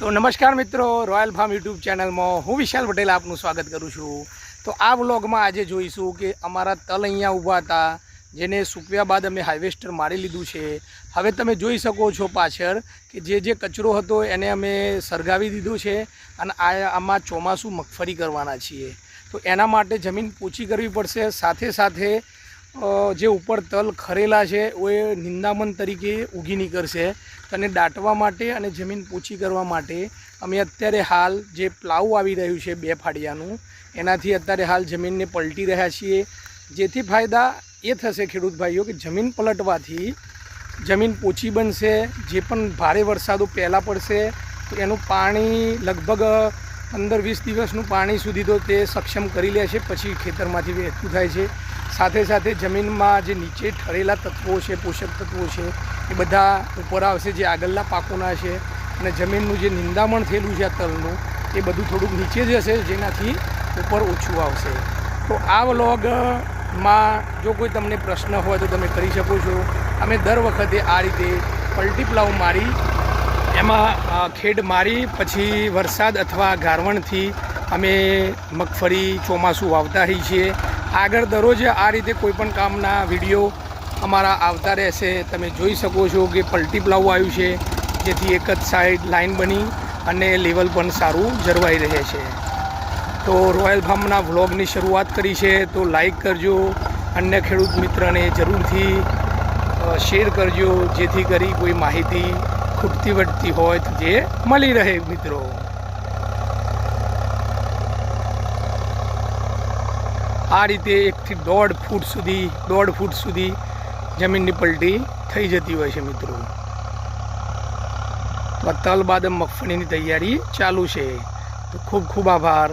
તો નમસ્કાર મિત્રો, રોયલ ફાર્મ યુટ્યુબ ચેનલમાં હું વિશાલ પટેલ આપનું સ્વાગત કરું છું। તો આ વ્લોગમાં આજે જોઈશું કે અમારા તલ અહીંયા ઊભા હતા, જેને સૂકવ્યા બાદ અમે હાર્વેસ્ટર મારી લીધું છે। હવે તમે જોઈ શકો છો પાછળ કે જે કચરો હતો એને અમે સળગાવી દીધો છે અને આમાં ચોમાસું મગફળી કરવાના છીએ। તો એના માટે જમીન પોચી કરવી પડશે, સાથે સાથે જે ઉપર તલ ખરેલા છે એ નિંદામણ તરીકે ઉગી નીકળશે। અને દાટવા માટે અને જમીન પોચી કરવા માટે અમે અત્યારે હાલ જે પ્લાવ આવી રહ્યું છે 2 ફાડિયાનું, એનાથી અત્યારે હાલ જમીનને પલટી રહ્યા છીએ। જેથી ફાયદા એ થશે ખેડૂત ભાઈઓ કે જમીન પલટવાથી જમીન પોચી બનશે। જે પણ ભારે વરસાદો પહેલાં પડશે તો એનું પાણી લગભગ 15-20 દિવસનું પાણી સુધી તો તે સક્ષમ કરી લે છે, પછી ખેતરમાંથી વહેતું થાય છે। સાથે સાથે જમીનમાં જે નીચે ઠરેલા તત્વો છે, પોષક તત્વો છે, એ બધા ઉપર આવશે જે આગળના પાકોના છે, અને જમીનનું જે નિંદામણ થયેલું છે આ તલનું એ બધું થોડુંક નીચે જશે, જેનાથી ઉપર ઓછું આવશે। તો આ વ્લોગમાં જો કોઈ તમને પ્રશ્ન હોય તો તમે કરી શકો છો। અમે દર વખતે આ રીતે પલટી પ્લાવ મારી એમાં ખેડ મારી પછી વરસાદ અથવા ગારવણથી અમે મગફળી ચોમાસું વાવતા રહીએ છીએ। આગળ દરરોજ આ રીતે કોઈપણ કામના વિડીયો અમારા આવતા રહેશે। તમે જોઈ શકો છો કે પલટી પ્લાવ આવ્યું છે, જેથી એક જ સાઈડ લાઈન બની અને લેવલ પણ સારું જળવાઈ રહે છે। તો રોયલ ફાર્મના વ્લોગની શરૂઆત કરી છે, તો લાઈક કરજો, અન્ય ખેડૂત મિત્રને જરૂરથી શેર કરજો, જેથી કરી કોઈ માહિતી ખૂટતી વળતી હોય તો જે મળી રહે મિત્રો। આ રીતે 1 થી 1.5 ફૂટ સુધી જમીનની પલટી થઈ જતી હોય છે મિત્રો। તો તલ બાદ મગફળીની તૈયારી ચાલુ છે। તો ખૂબ ખૂબ આભાર।